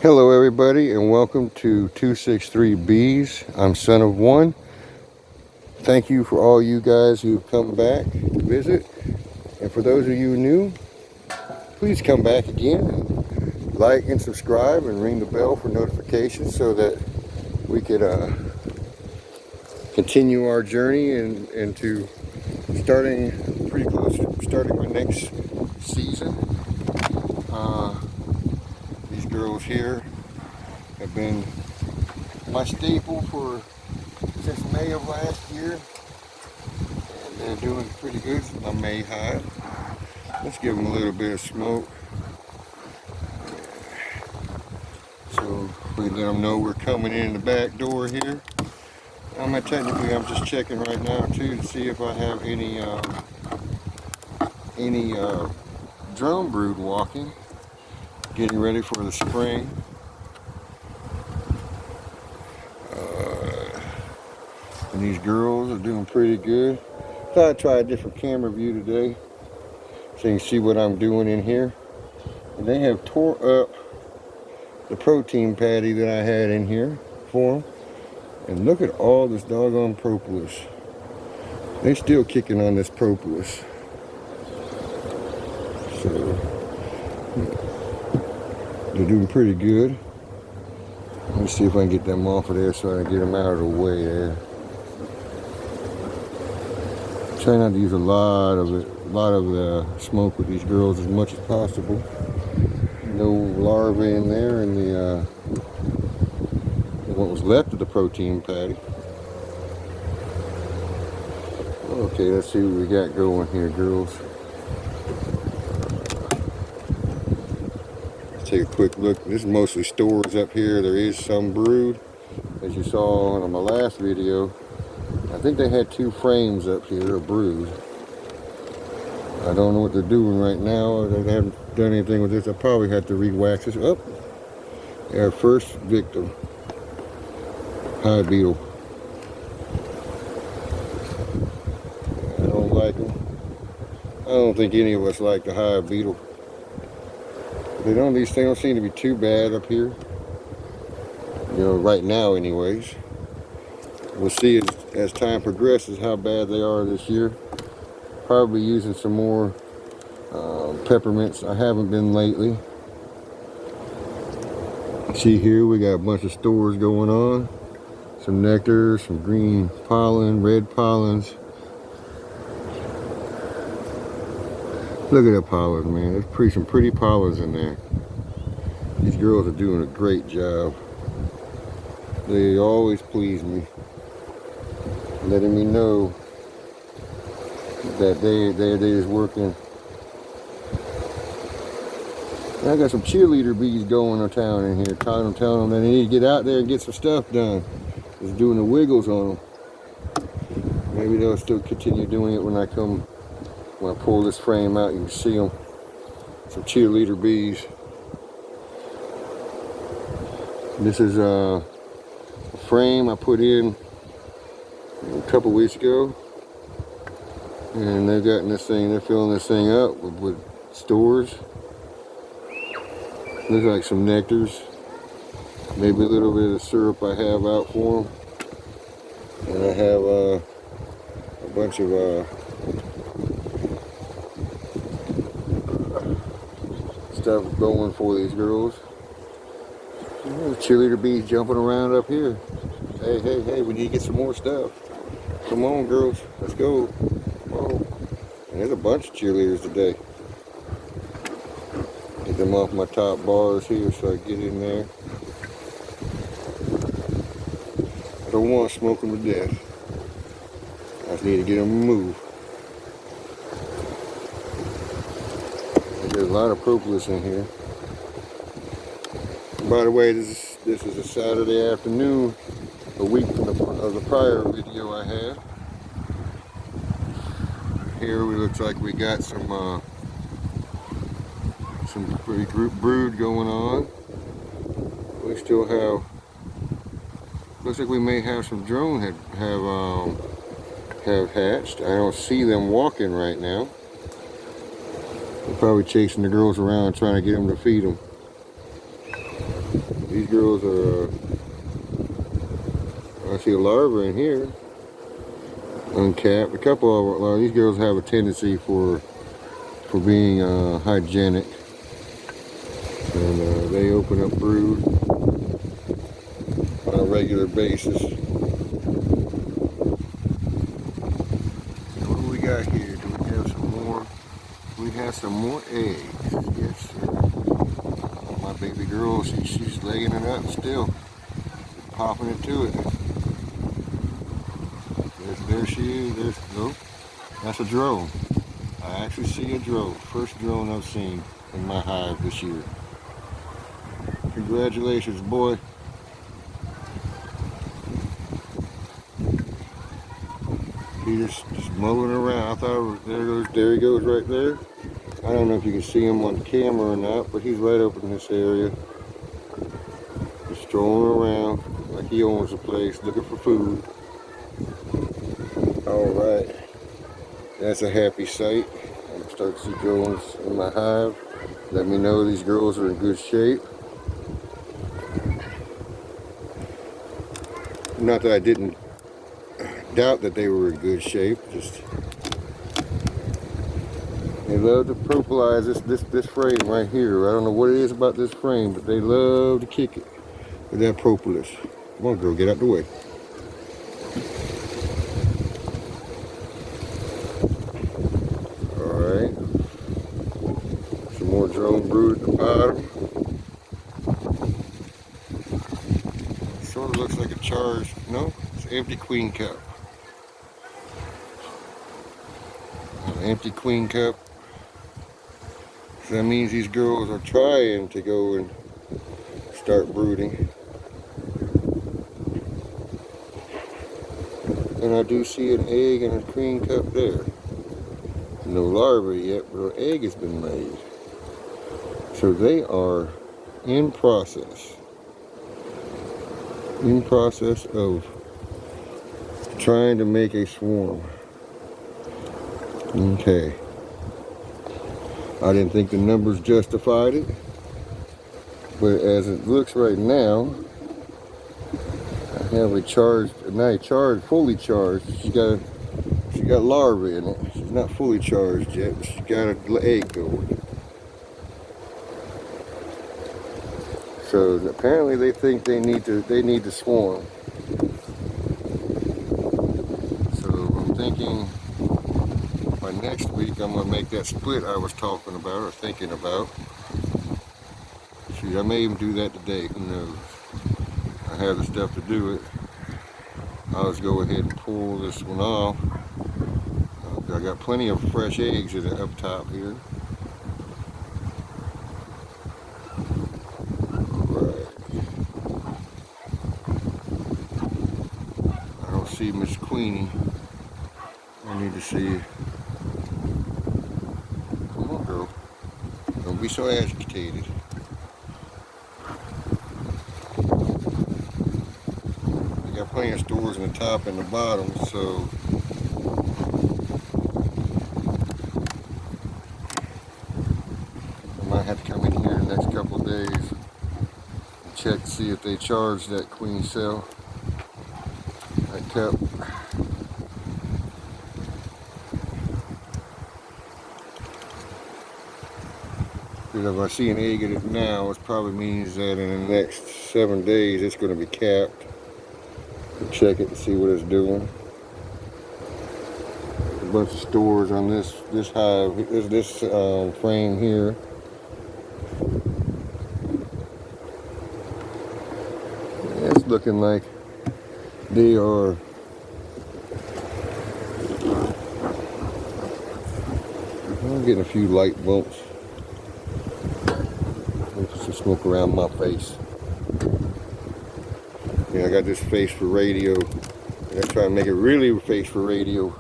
Hello everybody and welcome to 263 Bees. I'm son of one. Thank you for all you guys who've come back to visit. And for those of you new, please come back again and like and subscribe and ring the bell for notifications so that we could continue our journey and to starting pretty close to starting our next season. These girls here have been my staple since May of last year, and they're doing pretty good. This is my May hive. Let's give them a little bit of smoke, so we let them know we're coming in the back door here. Technically, I'm just checking right now too to see if I have any drone brood walking, getting ready for the spring. And these girls are doing pretty good. Thought I'd try a different camera view today so you can see what I'm doing in here. And they have tore up the protein patty that I had in here for them. And look at all this doggone propolis. They're still kicking on this propolis. So they're doing pretty good. Let me see if I can get them off of there so I can get them out of the way there. Try not to use a lot of the smoke with these girls as much as possible. No larvae in there, and what was left of the protein patty. Okay, let's see what we got going here, girls. Let's take a quick look. This is mostly stores up here. There is some brood, as you saw on my last video. I think they had 2 frames up here of brood. I don't know what they're doing right now. They haven't done anything with this. I probably have to re-wax this up. Our first victim, hive beetle. I don't like them. I don't think any of us like the hive beetle. These things don't seem to be too bad up here. You know, right now anyways. We'll see as time progresses how bad they are this year. Probably using some more peppermints. I haven't been lately. See here, we got a bunch of stores going on. Some nectar, some green pollen, red pollens. Look at that pollen, man. There's some pretty pollens in there. These girls are doing a great job. They always please me, letting me know that they is working. And I got some cheerleader bees going to town in here, telling them that they need to get out there and get some stuff done. Just doing the wiggles on them. Maybe they'll still continue doing it when I pull this frame out. You can see them. Some cheerleader bees. This is a frame I put in a couple weeks ago, and they're filling this thing up with stores. Looks like some nectars, maybe a little bit of syrup I have out for them, and I have a bunch of stuff going for these girls. Cheerleader bees jumping around up here. Hey, we need to get some more stuff. Come on, girls, let's go. Whoa. And there's a bunch of cheerleaders today. Get them off my top bars here so I get in there. I don't want to smoke them to death. I just need to get them to move. There's a lot of propolis in here. By the way, this is a Saturday afternoon, a week from the prior video I had. Here we looks like we got some pretty brood going on. We still have. Looks like we may have some drone have hatched. I don't see them walking right now. They're probably chasing the girls around trying to get them to feed them. These girls are, I see a larva in here, uncapped. A couple of these girls have a tendency for being hygienic, and they open up brood on a regular basis. What do we got here? Do we have some more? We have some more eggs. Yes, sir. My baby girl, she's laying it up still, popping it to it. There she is. Nope. That's a drone. I actually see a drone. First drone I've seen in my hive this year. Congratulations, boy. He's just mulling around. I thought there he goes right there. I don't know if you can see him on camera or not, but he's right up in this area. Just strolling around like he owns the place, looking for food. Alright. That's a happy sight. I'm starting to see drones in my hive. Let me know these girls are in good shape. Not that I didn't doubt that they were in good shape. Just they love to propolis this frame right here. I don't know what it is about this frame, but they love to kick it with that propolis. Come on, girl, get out the way. Alright. Some more drone brood at the bottom. Sort of looks like a charged, no, it's an empty queen cup. An empty queen cup. So that means these girls are trying to go and start brooding. And I do see an egg and a queen cup there. No larva yet, but an egg has been laid. So they are in process. In process of trying to make a swarm. Okay. I didn't think the numbers justified it, but as it looks right now, I have a charged, fully charged. She got larvae in it. She's not fully charged yet, but she's got an egg going. So apparently they think they need to swarm. So I'm thinking by next week I'm gonna make that split I was talking about or thinking about. Shoot, I may even do that today, who knows. I have the stuff to do it. I'll just go ahead and pull this one off. I got plenty of fresh eggs that are up top here. See Miss Queenie. I need to see. Come on, girl. Don't be so agitated. I got plenty of stores in the top and the bottom, so I might have to come in here the next couple of days and check to see if they charge that queen cell. Cup. Because if I see an egg in it now, it probably means that in the next 7 days it's going to be capped. I'll check it and see what it's doing. A bunch of stores on this hive, this frame here. Yeah, it's looking like they are I'm getting a few light bumps. Put some smoke around my face. Yeah, I got this face for radio. I try to make it really a face for radio.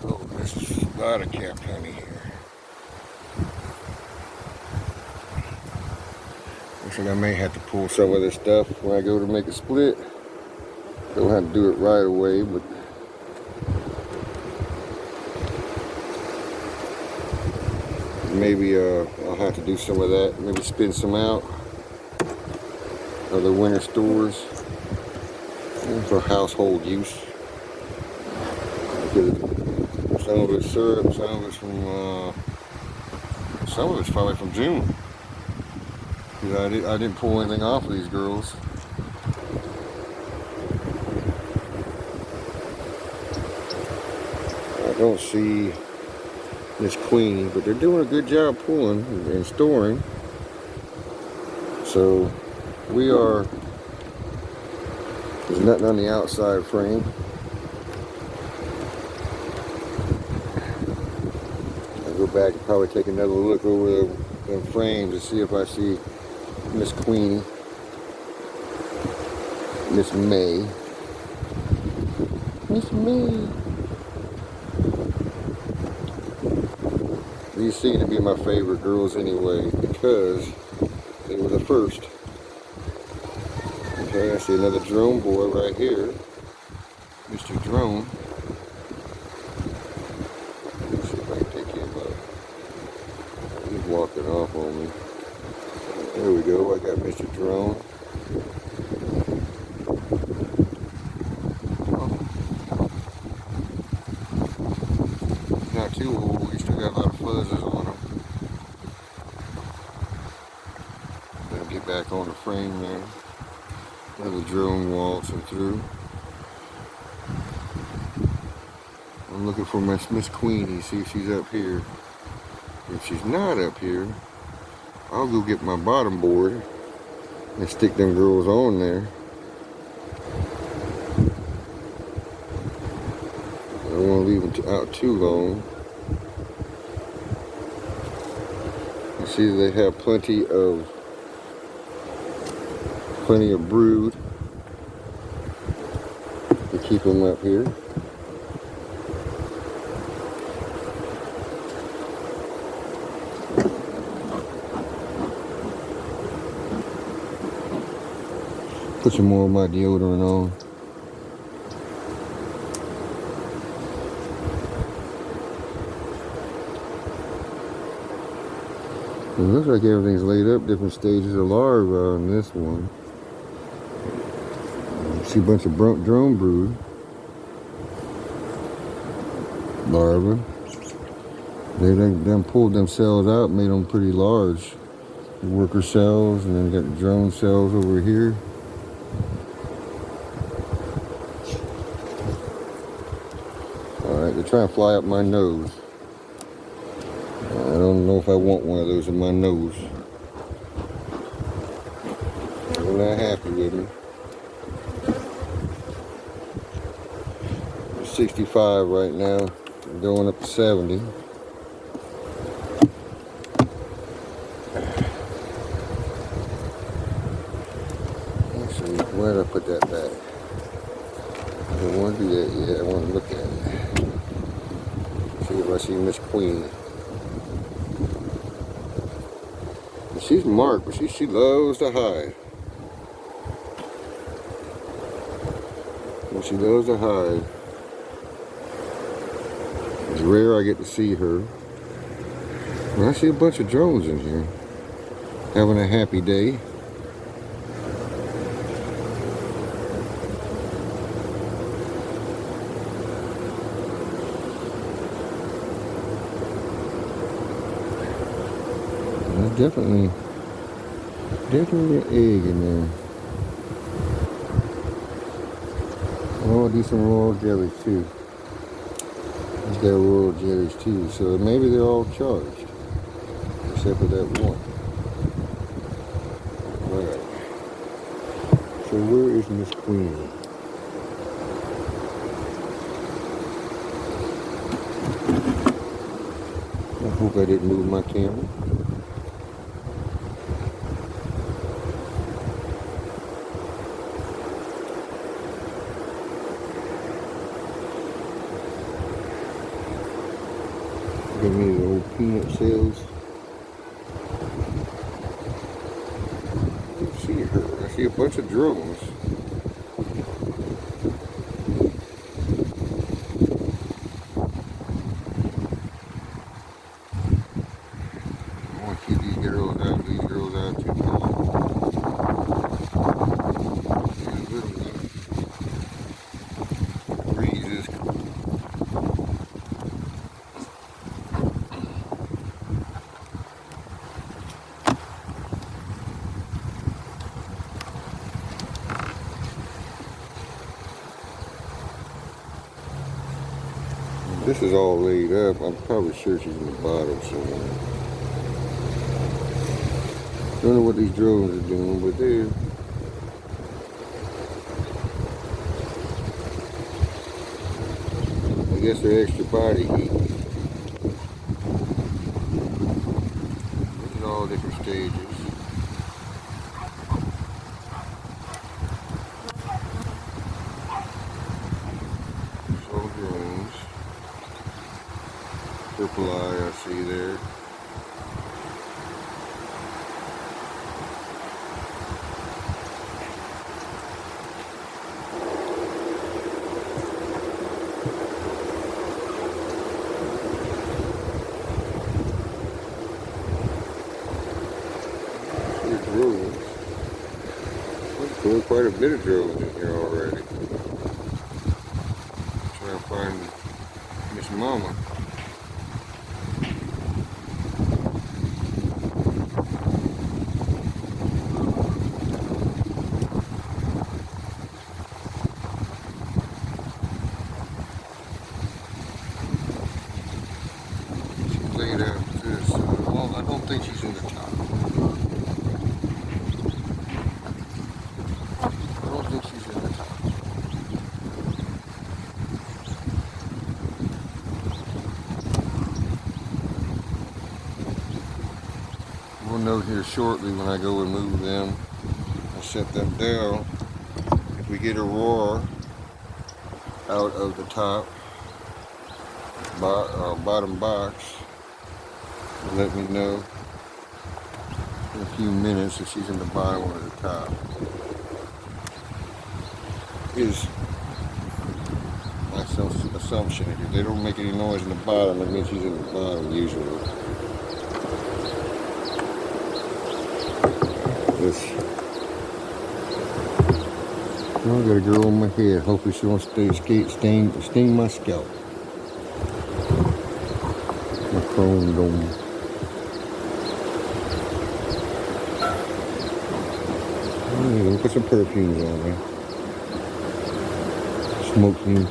Oh, there's a lot of capped honey here. Looks like I may have to pull some of this stuff when I go to make a split. Don't have to do it right away, but maybe I'll have to do some of that. Maybe spin some out of the winter stores for household use. Some of it's syrup, some of it's from, some of it's probably from June. I didn't pull anything off of these girls. I don't see Miss Queenie, but they're doing a good job pulling and storing. So there's nothing on the outside frame. I'll go back and probably take another look over the frames to see if I see Miss Queenie, Miss May. Miss May. These seem to be my favorite girls anyway because they were the first. Okay, I see another drone boy right here. Mr. Drone. Let's see if I can take him up. He's walking off on me. There we go, I got Mr. Drone. He's not too old, he's still got a lot of fuzzes on him. Gotta get back on the frame there. Another drone waltzing through. I'm looking for Miss Queenie, see if she's up here. If she's not up here, I'll go get my bottom board and stick them girls on there. I don't want to leave them out too long. You see they have plenty of brood to keep them up here. Put some more of my deodorant on. It looks like everything's laid up, different stages of larvae on this one. See a bunch of drone brood larvae. They done pulled themselves out, made them pretty large. The worker cells, and then got the drone cells over here. Alright, they're trying to fly up my nose. I don't know if I want one of those in my nose. They're not happy with me. 65 right now, going up to 70. Let's see, where did I put that back? I don't want to do that yet, I want to look at it. See if I see Miss Queen. She's marked, but she loves to hide. She loves to hide. It's rare I get to see her. Well, I see a bunch of drones in here. Having a happy day. There's definitely an egg in there. Oh, I'll do some royal jellies too. He's got royal jellies too, so maybe they're all charged. Except for that one. Alright. So where is Miss Queen? I hope I didn't move my camera. Give me the old peanut shells. I see her. I see a bunch of drones. This is all laid up. I'm probably sure she's in the bottom somewhere. Don't know what these drones are doing, but I guess they're extra body heat. Look at all different stages. All drones. Purple eye I see there. Drones. There's quite a bit of drones in here already. Trying to find Miss Mama. She's laid out to this. Well, I don't think she's in the top. We'll know here shortly when I go and move them and set them down. If we get a roar out of the top bottom box, let me know in a few minutes if she's in the bottom or the top. Is my assumption. If they don't make any noise in the bottom, that means she's in the bottom usually. Oh, I got a girl on my head. Hopefully she won't sting my scalp. My chrome dome. Oh, put some perfumes on there. Smoking.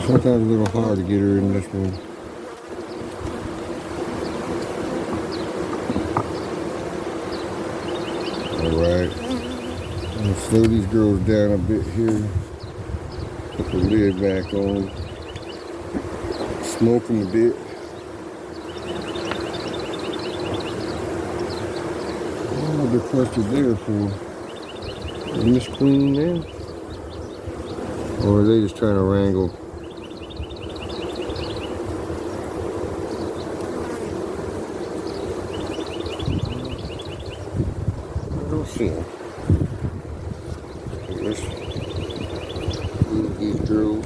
Sometimes a little hard to get her in this one. Alright. I'm going to slow these girls down a bit here. Put the lid back on. Smoke them a bit. Oh, they're clustered there for Miss Queen there. Or are they just trying to wrangle? See them. Let's move these girls.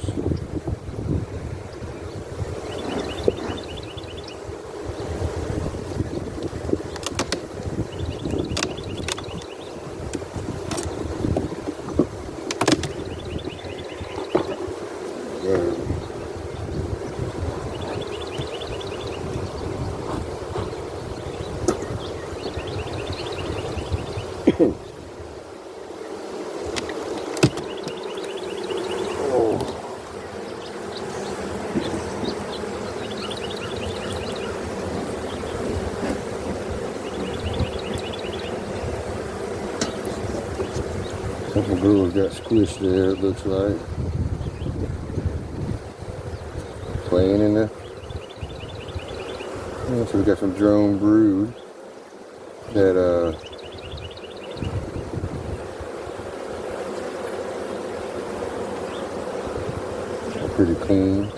Couple girls got squished there, it looks like. Playing in there. Yeah, so we got some drone brood that are pretty clean.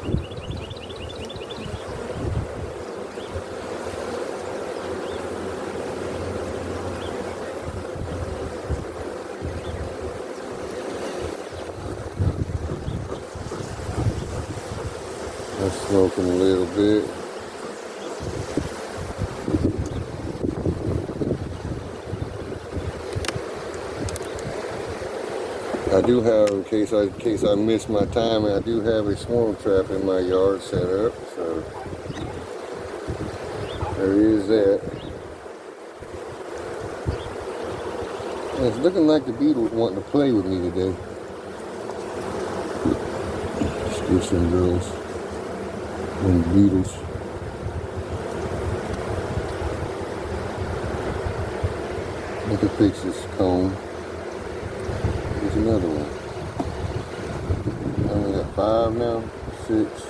Let's smoke them a little bit. I do have, in case I miss my timing, I do have a swarm trap in my yard set up, so there is that. And it's looking like the beetles wanting to play with me today. Just give some girls and beetles. I can fix this comb. Here's another one. I only got 5 now, 6.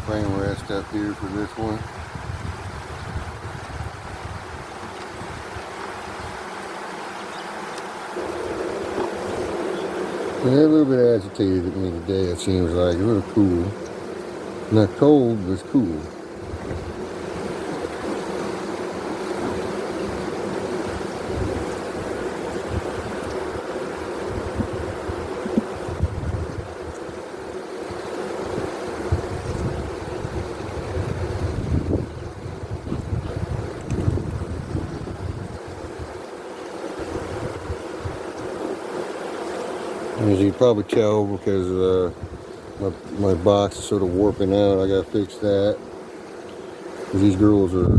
Frame rest up here for this one. They're a little bit agitated at me today, it seems like. A little cool. Not cold, but it's cool. As you can probably tell, because my box is sort of warping out, I gotta fix that. Because these girls are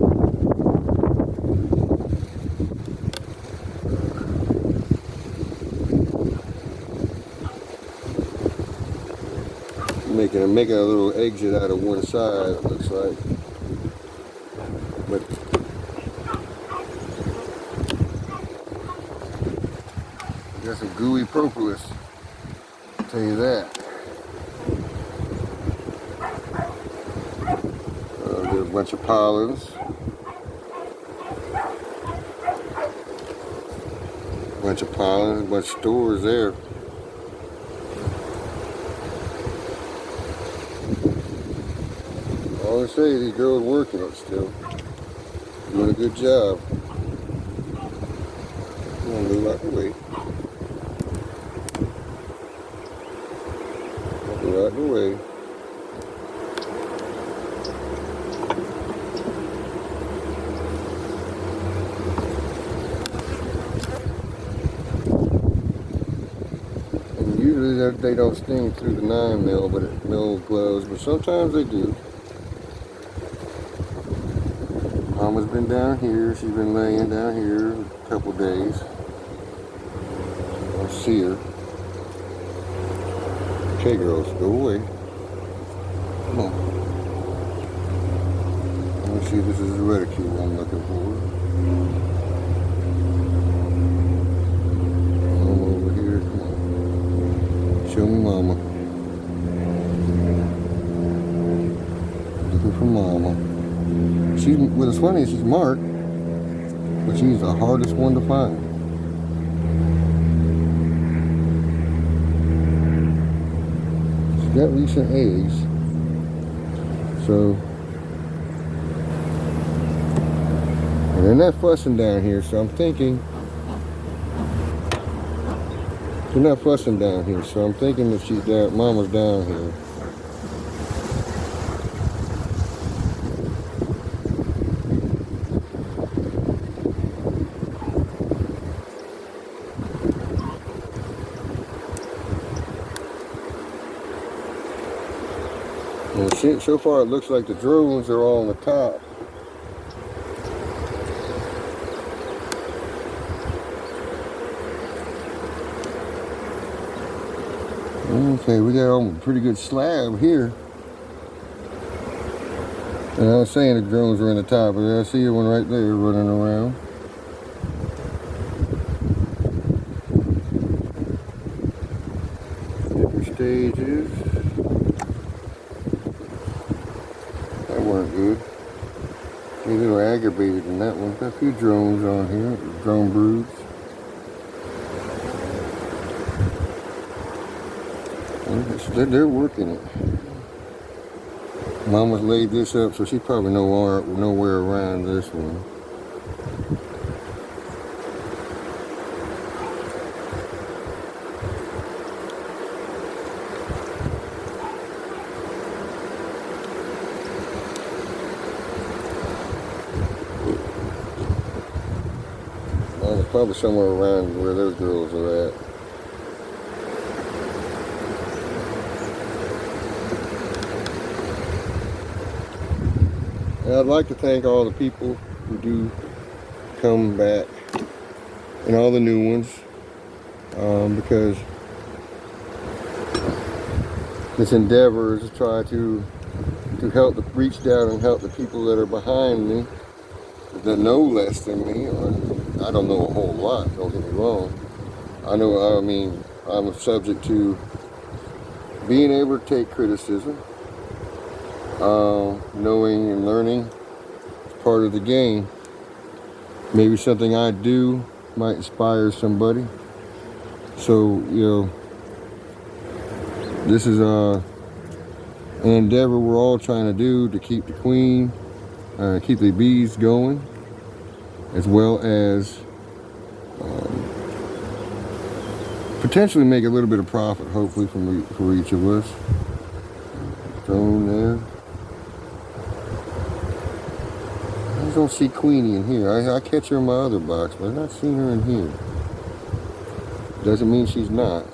making a little exit out of one side, it looks like. But got some gooey propolis, I'll tell you that. There's a bunch of pollens. A bunch of stores there. All I say, these girls working it still. Doing a good job. Come on, move out the way. Move out the way. And usually they don't sting through the 9 mil, gloves, but sometimes they do. Mama's been down here. She's been laying down here a couple days. I'll see her. Okay, girls, go away. Come on. Let me see if this is the reticule I'm looking for. Mama over here. Come on. Show me Mama. Looking for Mama. What's funny is she's marked, but she's the hardest one to find. She's got recent eggs, so, and they're not fussing down here, so I'm thinking, they're not fussing down here, so I'm thinking that she's down, Mama's down here. And so far it looks like the drones are all on the top. Okay, we got a pretty good slab here. And I was saying the drones are in the top, but I see one right there running around. Different stages. That weren't good. A little aggravated in that one. Got a few drones on here, drone broods. They're working it. Mama's laid this up, so she's probably nowhere around this one. It's probably somewhere around where those girls are at. And I'd like to thank all the people who do come back and all the new ones, because this endeavor is to try to reach down and help the people that are behind me, that know less than me. Or I don't know a whole lot, don't get me wrong. I mean, I'm subject to being able to take criticism. Knowing and learning is part of the game. Maybe something I do might inspire somebody. So, this is an endeavor we're all trying to do to keep the queen, keep the bees going, as well as potentially make a little bit of profit, hopefully, for each of us. Drone there. I don't see Queenie in here. I catch her in my other box, but I've not seen her in here. Doesn't mean she's not.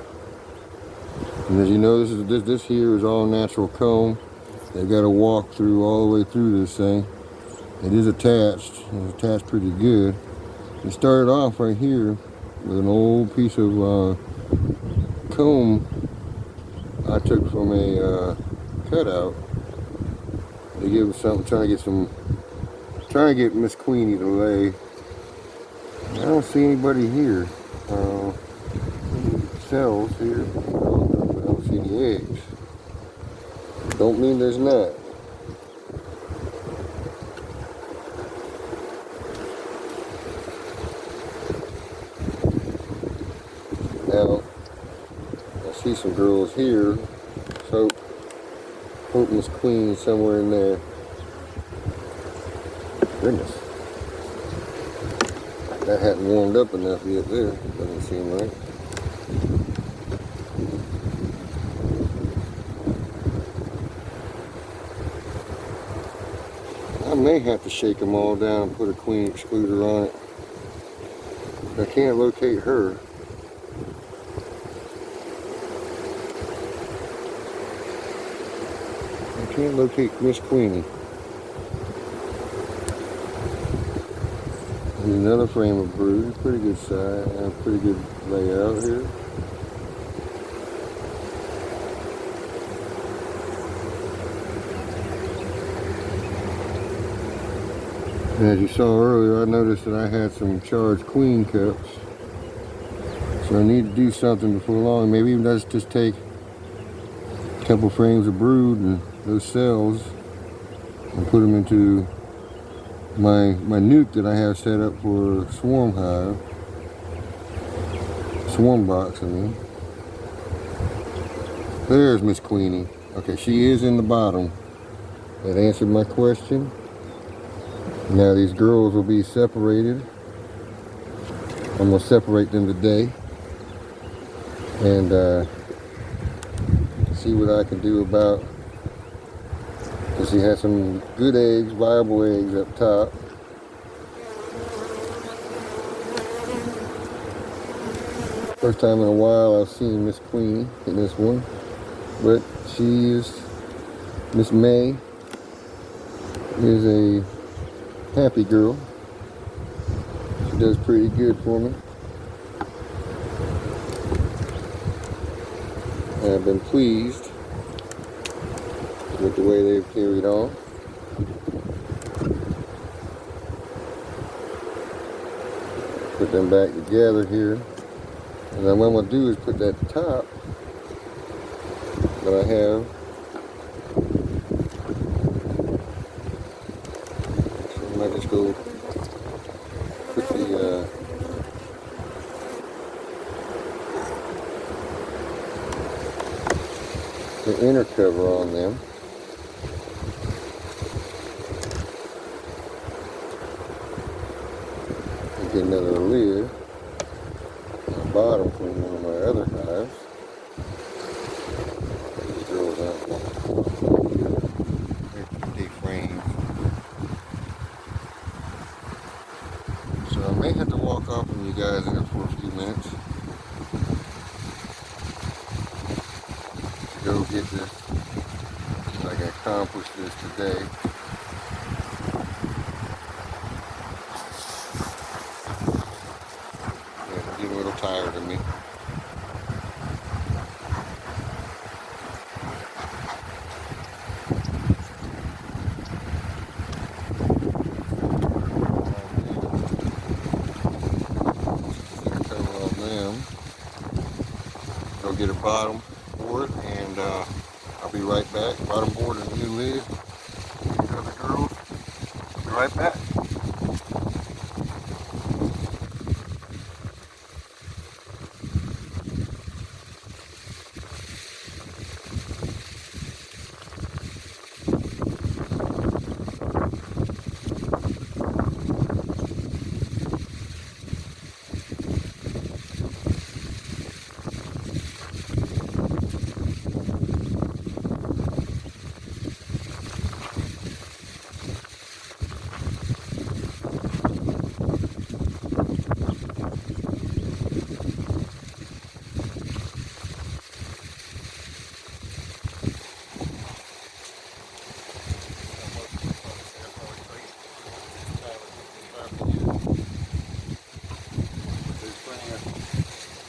And as you know, this here is all natural comb. They've got to walk through all the way through this thing. It is attached. It's attached pretty good. It started off right here with an old piece of comb I took from a cutout. They give them something, trying to get Miss Queenie to lay. I don't see anybody here. Cells here. I don't see any eggs. Don't mean there's not. Now, I see some girls here. So, hope Miss Queen is somewhere in there. Goodness. That hadn't warmed up enough yet there. Doesn't seem right. I may have to shake them all down and put a queen excluder on it. I can't locate her. I can't locate Miss Queenie. Here's another frame of brood. Pretty good size, pretty good layout here. And as you saw earlier, I noticed that I had some charged queen cups. So I need to do something before long. Maybe even just take a couple frames of brood and those cells and put them into my nuke that I have set up for swarm hive. Swarm box, I mean. There's Miss Queenie. Okay, she is in the bottom. That answered my question. Now these girls will be separated. I'm going to separate them today and see what I can do about, because she has some good eggs, viable eggs up top. First time in a while I've seen Miss Queenie in this one, but she is, Miss May is a happy girl. She does pretty good for me. I've been pleased with the way they've carried on. Put them back together here. And then what I'm going to do is put that top that I have. So I might just go put the inner cover on them. Get another lid on the bottom from one of my other hives. These girls out deframed. So I may have to walk off from you guys in for a few minutes to go get this. So I can accomplish this today. Yeah, I'm getting a little tired of me. Cover on them. Go get a bottom board and I'll be right back. Bottom board and a new lid. The other girls. I'll be right back.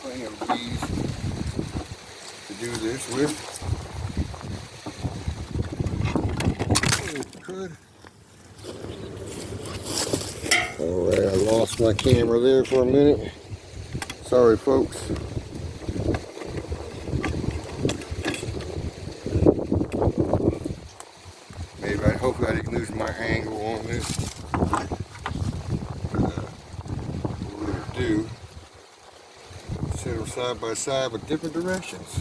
Plenty of bees to do this with. Good. Alright, I lost my camera there for a minute. Sorry folks. Hopefully I didn't lose my angle on this. What we're going to do, set them side by side but different directions.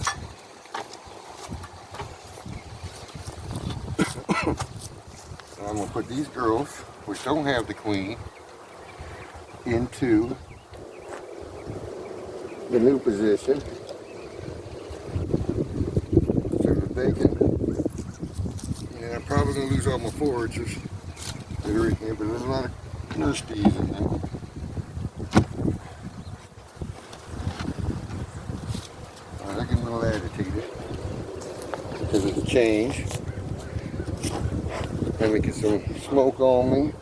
And I'm going to put these girls, which don't have the queen, into the new position so that they can, and I'm probably going to lose all my foragers that are in here, but there's a lot of nurseries in there. They're getting a little agitated because of the change. Let me get some smoke on me.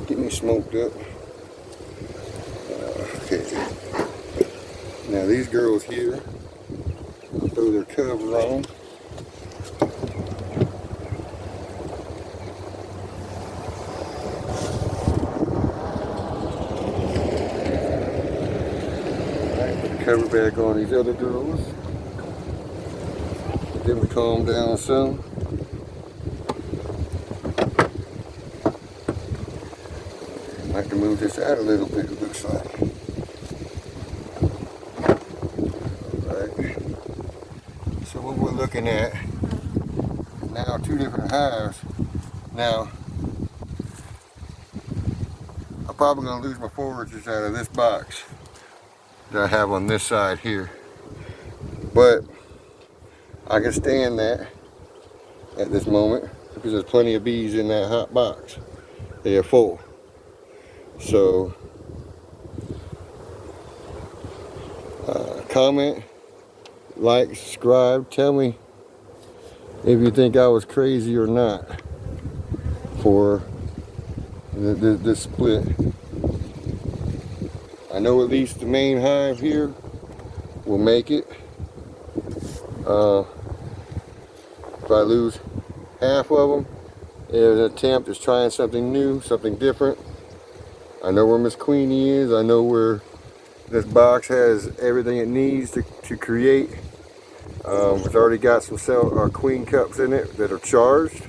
Get me smoked up. Okay. Now these girls here, I'll throw their cover on. Alright, put the cover back on these other girls. Get them to calm down some. I have to move this out a little bit, it looks like. Alright. So what we're looking at is now two different hives. Now, I'm probably going to lose my foragers out of this box that I have on this side here. But I can stand that at this moment because there's plenty of bees in that hot box. They are full. So, comment, like, subscribe, tell me if you think I was crazy or not for this split. I know at least the main hive here will make it. If I lose half of them, it's an attempt at trying something new, something different. I know where Miss Queenie is. I know where this box has everything it needs to create. It's already got some queen cups in it that are charged.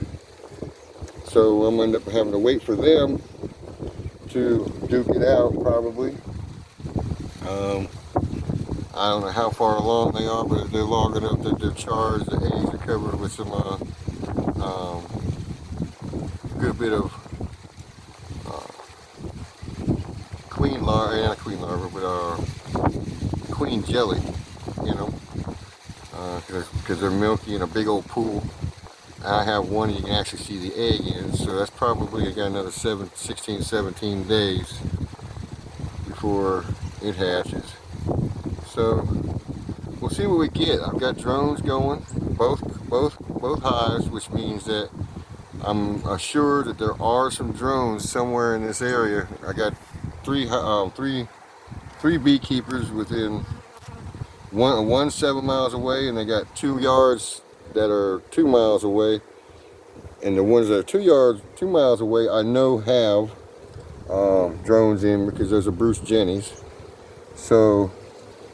So I'm going to end up having to wait for them to duke it out probably. I don't know how far along they are, but they're long enough that they're charged. The eggs are covered with some good bit of making jelly, you know, because they're milky in a big old pool. I have one you can actually see the egg in, so that's probably, I got another 16, 17 days before it hatches. So we'll see what we get. I've got drones going, both hives, which means that I'm assured that there are some drones somewhere in this area. I got three beekeepers within one 7 miles away, and they got 2 yards that are 2 miles away. And the ones that are 2 miles away, I know have drones in, because there's a Bruce Jennings. So,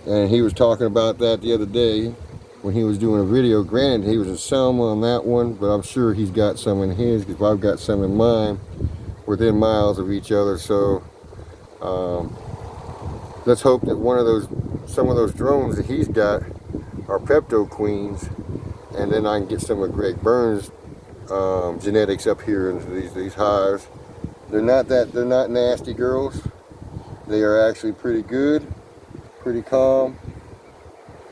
and he was talking about that the other day when he was doing a video. Granted, he was in Selma on that one, but I'm sure he's got some in his, because I've got some in mine within miles of each other. So let's hope that some of those drones that he's got are Pepto Queens, and then I can get some of Greg Burns' genetics up here into these hives. They're not nasty girls. They are actually pretty good, pretty calm.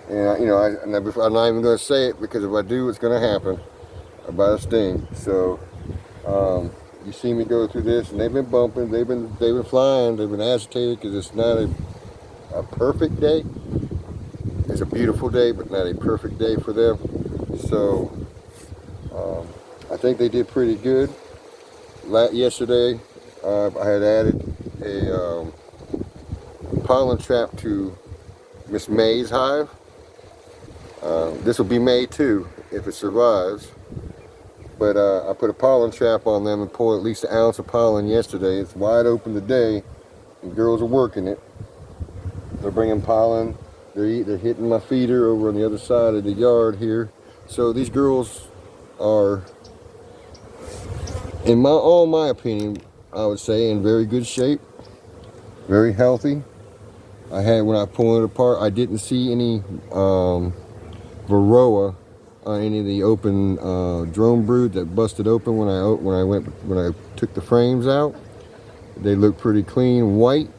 And you know, I'm not even going to say it, because if I do, it's going to happen about a sting. So you see me go through this, and they've been bumping, they've been flying, they've been agitated, because it's not a perfect day. It's a beautiful day, but not a perfect day for them. So I think they did pretty good. Yesterday, I had added a pollen trap to Miss May's hive. This will be May too, if it survives. But I put a pollen trap on them and pulled at least an ounce of pollen yesterday. It's wide open today, and girls are working it. They're bringing pollen. They're hitting my feeder over on the other side of the yard here. So these girls are, in all my opinion, I would say, in very good shape, very healthy. When I pulled it apart, I didn't see any varroa on any of the open drone brood that busted open when I took the frames out. They look pretty clean, white.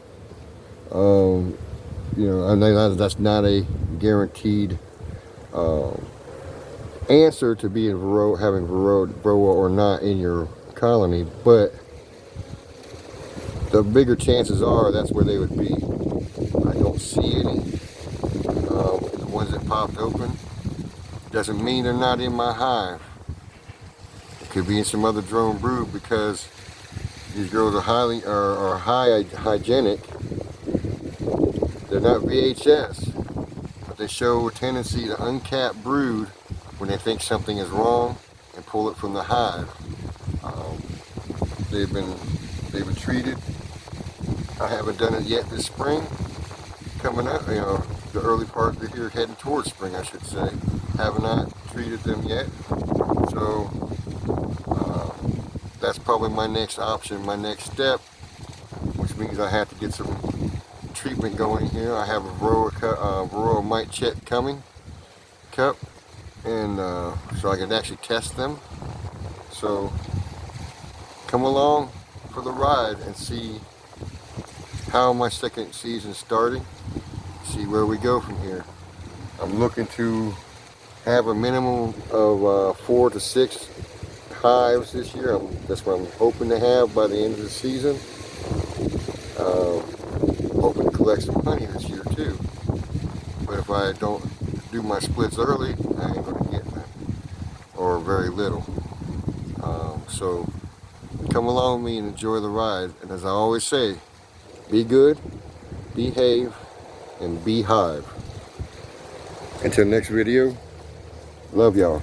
You know, I know that's not a guaranteed answer to being having varroa or not in your colony, but the bigger chances are that's where they would be. I don't see any. The ones that popped open doesn't mean they're not in my hive. It could be in some other drone brood, because these girls are high hygienic. They're not VHS, but they show a tendency to uncap brood when they think something is wrong and pull it from the hive. They've been treated. I haven't done it yet this spring. Coming up, you know, the early part of the year, heading towards spring, I should say. Have not treated them yet. So that's probably my next option, my next step, which means I have to get some treatment going here. I have a varroa mite check cup, and so I can actually test them. So come along for the ride and see how my second season starting. See where we go from here. I'm looking to have a minimum of 4 to 6 hives this year. That's what I'm hoping to have by the end of the season. Hoping to collect some honey this year too. But if I don't do my splits early, I ain't going to get none, or very little. So come along with me and enjoy the ride. And as I always say, be good, behave, and beehive. Until next video, love y'all.